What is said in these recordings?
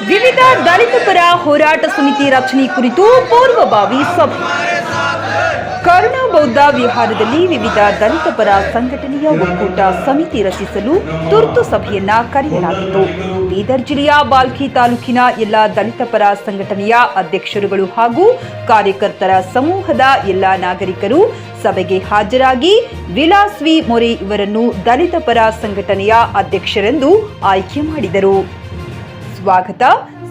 ವಿವಿಧ ದಲಿತ ಪರ ಹೋರಾಟ ಸಮಿತಿ ರಚನೆ ಕುರಿತು ಪೂರ್ವಭಾವಿ ಸಭೆ. ಕರುಣಾ ಬೌದ್ಧ ವಿಹಾರದಲ್ಲಿ ವಿವಿಧ ದಲಿತ ಪರ ಸಂಘಟನೆಯ ಒಕ್ಕೂಟ ಸಮಿತಿ ರಚಿಸಲು ತುರ್ತು ಸಭೆಯನ್ನ ಕರೆಯಲಾಗಿತ್ತು. ಬೀದರ್ ಜಿಲ್ಲೆಯ ಬಾಲ್ಕಿ ತಾಲೂಕಿನ ಎಲ್ಲ ದಲಿತ ಪರ ಸಂಘಟನೆಯ ಅಧ್ಯಕ್ಷರುಗಳು ಹಾಗೂ ಕಾರ್ಯಕರ್ತರ ಸಮೂಹದ ಎಲ್ಲ ನಾಗರಿಕರು ಸಭೆಗೆ ಹಾಜರಾಗಿ ವಿಲಾಸ್ ವಿ ಮೊರೆ ಇವರನ್ನು ದಲಿತ ಪರ ಸಂಘಟನೆಯ ಅಧ್ಯಕ್ಷರೆಂದು ಆಯ್ಕೆ ಮಾಡಿದರು. ಸ್ವಾಗತ.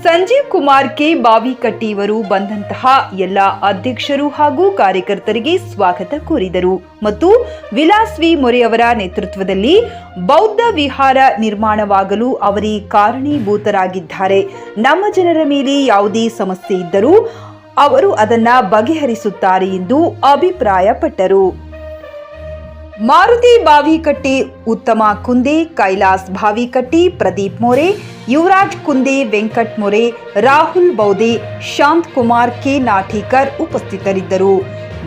ಸಂಜೀವ್ ಕುಮಾರ್ ಕೆ ಬಾವಿಕಟ್ಟಿ ಇವರು ಬಂದಂತಹ ಎಲ್ಲ ಅಧ್ಯಕ್ಷರು ಹಾಗೂ ಕಾರ್ಯಕರ್ತರಿಗೆ ಸ್ವಾಗತ ಕೋರಿದರು ಮತ್ತು ವಿಲಾಸ್ ವಿ ಮೊರೆ ಅವರ ನೇತೃತ್ವದಲ್ಲಿ ಬೌದ್ಧ ವಿಹಾರ ನಿರ್ಮಾಣವಾಗಲು ಅವರೇ ಕಾರಣೀಭೂತರಾಗಿದ್ದಾರೆ. ನಮ್ಮ ಜನರ ಮೇಲೆ ಯಾವುದೇ ಸಮಸ್ಯೆ ಇದ್ದರೂ ಅವರು ಅದನ್ನ ಬಗೆಹರಿಸುತ್ತಾರೆ ಎಂದು ಅಭಿಪ್ರಾಯಪಟ್ಟರು. ಮಾರುತಿ ಬಾವಿಕಟ್ಟಿ, ಉತ್ತಮ ಕುಂದೆ, ಕೈಲಾಸ್ ಬಾವಿಕಟ್ಟಿ, ಪ್ರದೀಪ್ ಮೊರೆ, ಯುವರಾಜ್ ಕುಂದೆ, ವೆಂಕಟ್ ಮೊರೆ, ರಾಹುಲ್ ಬೌದೆ, ಶಾಂತ್ ಕುಮಾರ್ ಕೆ ನಾಠಿಕರ್ ಉಪಸ್ಥಿತರಿದ್ದರು.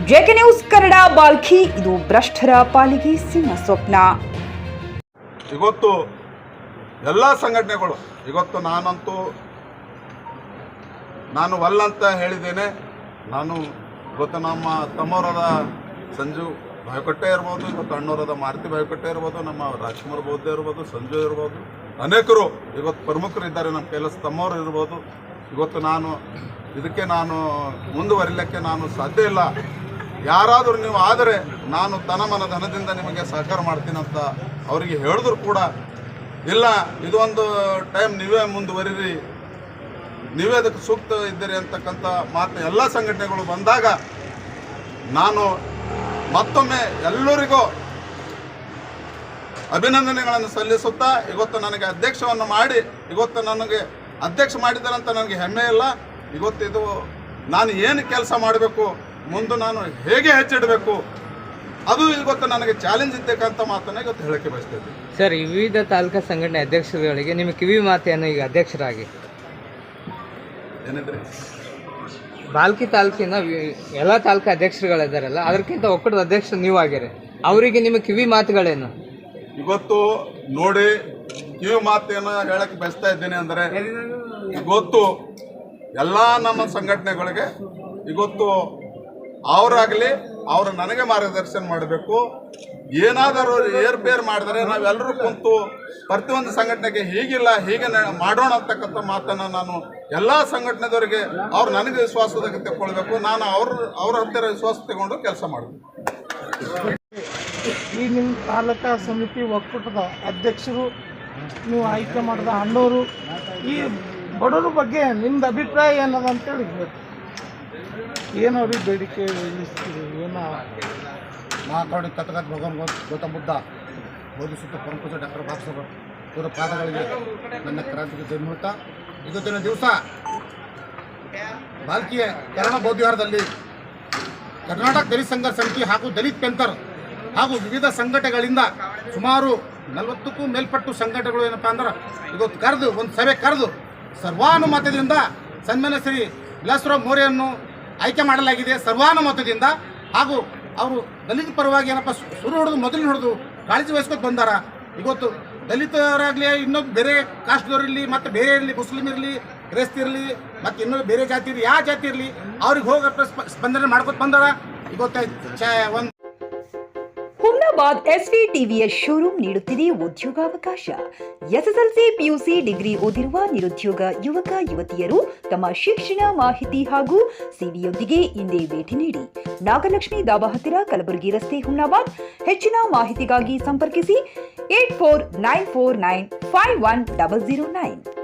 JK news Kannada, Bhalki. ಇದು ಭ್ರಷ್ಟರ ಪಾಲಿಗೆ ಸಿಂಹ ಸ್ವಪ್ನ. ಇವತ್ತು ಎಲ್ಲ ಸಂಘಟನೆಗಳು ಇವತ್ತು ನಾನು ವಲ್ಲಂತ ಹೇಳಿದ್ದೇನೆ. ನಾನು ಇವತ್ತು ನಮ್ಮ ತಮ್ಮವರಾದ ಸಂಜು ಬಾವಿಕಟ್ಟೆ ಇರ್ಬೋದು, ಇವತ್ತು ಅಣ್ಣವರಾದ ಮಾರುತಿ ಬಾವಿಕಟ್ಟೆ ಇರ್ಬೋದು, ನಮ್ಮ ರಾಜ್ಕುಮಾರ್ ಬೌದ್ಧ ಇರ್ಬೋದು, ಸಂಜು ಇರ್ಬೋದು, ಅನೇಕರು ಇವತ್ತು ಪ್ರಮುಖರಿದ್ದಾರೆ. ನಮ್ಮ ಕೆಲಸ ತಮ್ಮವರು ಇರ್ಬೋದು. ಇವತ್ತು ಇದಕ್ಕೆ ನಾನು ಮುಂದುವರಿಲಿಕ್ಕೆ ಸಾಧ್ಯ ಇಲ್ಲ. ಯಾರಾದರೂ ನೀವು ಆದರೆ ನಾನು ತನಮನ ಧನದಿಂದ ನಿಮಗೆ ಸಹಕಾರ ಮಾಡ್ತೀನಿ ಅಂತ ಅವರಿಗೆ ಹೇಳಿದ್ರು ಕೂಡ ಇಲ್ಲ, ಇದೊಂದು ಟೈಮ್ ನೀವೇ ಮುಂದುವರಿರಿ, ನೀವೇ ಅದಕ್ಕೆ ಸೂಕ್ತ ಇದ್ದೀರಿ ಅಂತಕ್ಕಂಥ ಮಾತು ಎಲ್ಲ ಸಂಘಟನೆಗಳು ಬಂದಾಗ ನಾನು ಮತ್ತೊಮ್ಮೆ ಎಲ್ಲರಿಗೂ ಅಭಿನಂದನೆಗಳನ್ನು ಸಲ್ಲಿಸುತ್ತಾ ಇವತ್ತು ನನಗೆ ಅಧ್ಯಕ್ಷವನ್ನು ಮಾಡಿ ಇವತ್ತು ನನಗೆ ಅಧ್ಯಕ್ಷ ಮಾಡಿದ್ದಾರಂತ ನನಗೆ ಹೆಮ್ಮೆ ಇಲ್ಲ. ಇವತ್ತಿದು ನಾನು ಏನು ಕೆಲಸ ಮಾಡಬೇಕು, ಮುಂದೆ ನಾನು ಹೇಗೆ ಹೆಚ್ಚಿಡಬೇಕು, ಅದು ಇವತ್ತು ನನಗೆ ಚಾಲೆಂಜ್ ಇದ್ದಕ್ಕಂಥ ಮಾತನ್ನು ಇವತ್ತು ಹೇಳಕ್ಕೆ ಬಯಸ್ತಿದ್ದೆ. ಸರ್, ಈ ವಿವಿಧ ತಾಲೂಕಾ ಸಂಘಟನೆ ಅಧ್ಯಕ್ಷರುಗಳಿಗೆ ನಿಮ್ಮ ಕಿವಿ ಮಾತೆಯನ್ನು ಈಗ ಅಧ್ಯಕ್ಷರಾಗಿ ಏನಿದ್ರಿ ಬಾಲ್ಕಿ ತಾಲೂಕಿನ ಎಲ್ಲ ತಾಲೂಕಾ ಅಧ್ಯಕ್ಷರುಗಳಿದ್ದಾರಲ್ಲ, ಅದಕ್ಕಿಂತ ಒಕ್ಕೂಟದ ಅಧ್ಯಕ್ಷರು ನೀವು ಆಗಿರಿ, ಅವರಿಗೆ ನಿಮ್ಮ ಕಿವಿ ಮಾತುಗಳೇನು? ಇವತ್ತು ನೋಡಿ, ಕಿವಿ ಮಾತೇನು ಹೇಳಕ್ಕೆ ಬಯಸ್ತಾ ಇದ್ದೇನೆ ಅಂದರೆ, ಇವತ್ತು ಎಲ್ಲ ನಮ್ಮ ಸಂಘಟನೆಗಳಿಗೆ ಇವತ್ತು ಅವರಾಗಲಿ ಅವರು ನನಗೆ ಮಾರ್ಗದರ್ಶನ ಮಾಡಬೇಕು. ಏನಾದರೂ ಏರ್ಪೇರ್ ಮಾಡಿದರೆ ನಾವೆಲ್ಲರೂ ಕುಂತು ಪ್ರತಿಯೊಂದು ಸಂಘಟನೆಗೆ ಹೀಗಿಲ್ಲ ಹೀಗೆ ಮಾಡೋಣ ಅಂತಕ್ಕಂಥ ಮಾತನ್ನು ನಾನು ಎಲ್ಲ ಸಂಘಟನೆದವರಿಗೆ ಅವ್ರು ನನಗೆ ವಿಶ್ವಾಸದಾಗ ತೆಕ್ಕೊಳ್ಬೇಕು. ನಾನು ಅವ್ರ ಹತ್ತಿರ ವಿಶ್ವಾಸ ತಗೊಂಡು ಕೆಲಸ ಮಾಡಬೇಕು. ಈ ನಿಮ್ಮ ತಾಲೂಕಾ ಸಮಿತಿ ಒಕ್ಕೂಟದ ಅಧ್ಯಕ್ಷರು ನೀವು ಆಯ್ಕೆ ಮಾಡಿದ ಅಣ್ಣವರು, ಈ ಬಡವರ ಬಗ್ಗೆ ನಿಮ್ದು ಅಭಿಪ್ರಾಯ ಏನದ ಅಂತೇಳಿ ಹೇಳ್ತೀವಿ. ಏನು ಅವ್ರಿಗೆ ಬೇಡಿಕೆ ಇಳಿಸ್ತೀರಿ? ಏನೋ ಮಹಾಕರುಣಿ ತಥಾಗತ ಭಗವಾನ್ ಗೌತಮ ಬುದ್ಧ ಬೋಧಿಸುತ್ತ ಪರಮಪೂಜ್ಯ ಡಾಕ್ಟರ್ ಬಾಬಾಸಾಹೇಬ್ ಇವರ ಪಾದಗಳಿಗೆ ನನ್ನ ಕ್ರಾಂತಿಗೆ ಜನ್ಮುತ್ತಾ ಇವತ್ತಿನ ದಿವಸ ಬಾಲ್ಕಿಯ ಕರುಣಾ ಬೌದ್ಧ ವಿಹಾರದಲ್ಲಿ ಕರ್ನಾಟಕ ದಲಿತ ಸಂಘರ್ಷ ಸಮಿತಿ ಹಾಗೂ ದಲಿತ್ ಪೆಂಥರ್ ಹಾಗೂ ವಿವಿಧ ಸಂಘಟನೆಗಳಿಂದ ಸುಮಾರು 40ಕ್ಕೂ ಮೇಲ್ಪಟ್ಟು ಸಂಘಟನೆಗಳು ಏನಪ್ಪ ಅಂದ್ರೆ ಇವತ್ತು ಕರೆದು ಒಂದು ಸಭೆ ಕರೆದು ಸರ್ವಾನುಮತದಿಂದ ಸನ್ಮಾನ್ಯ ಶ್ರೀ ವಿಲಾಸರಾವ್ ಮೊರೆಯನ್ನು ಆಯ್ಕೆ ಮಾಡಲಾಗಿದೆ. ಸರ್ವಾನುಮತದಿಂದ ಹಾಗೂ ಅವರು ದಲಿತ ಪರವಾಗಿ ಏನಪ್ಪ ಮೊದಲು ಹಿಡಿದು ಕಾಳಜಿ ವಹಿಸ್ಕೊತ ಬಂದಾರ. ಇವತ್ತು ದಲಿತರಾಗಲಿ, ಇನ್ನೊಂದು ಬೇರೆ ಕಾಸ್ಟ್ದವ್ರಿರಲಿ, ಮತ್ತು ಬೇರೆ ಇರಲಿ, ಮುಸ್ಲಿಮ್ ಇರಲಿ, ಕ್ರೈಸ್ತ ಇರಲಿ, ಮತ್ತು ಇನ್ನೊಂದು ಬೇರೆ ಜಾತಿ ಇರಲಿ, ಯಾವ ಜಾತಿ ಇರಲಿ, ಅವ್ರಿಗೆ ಹೋಗಿ ಸ್ಪಂದನೆ ಮಾಡ್ಕೊತ ಬಂದಾರ. ಇವತ್ತು ಒಂದು ಹುಮ್ನಾಬಾದ್ ಎಸ್ವಿ ಟಿವಿಎಸ್ ಶೋರೂಮ್ ನೀಡುತ್ತಿದೆ ಉದ್ಯೋಗಾವಕಾಶ. ಎಸ್ಎಸ್ಎಲ್ಸಿ, ಪಿಯುಸಿ, ಡಿಗ್ರಿ ಓದಿರುವ ನಿರುದ್ಯೋಗ ಯುವಕ ಯುವತಿಯರು ತಮ್ಮ ಶಿಕ್ಷಣ ಮಾಹಿತಿ ಹಾಗೂ ಸಿವಿಯೊಂದಿಗೆ ಇಂದೇ ಭೇಟಿ ನೀಡಿ. ನಾಗಲಕ್ಷ್ಮಿ ದಾಬಾ ಹತ್ತಿರ, ಕಲಬುರಗಿ ರಸ್ತೆ, ಹುಮ್ನಾಬಾದ್. ಹೆಚ್ಚಿನ ಮಾಹಿತಿಗಾಗಿ ಸಂಪರ್ಕಿಸಿ 8494951009.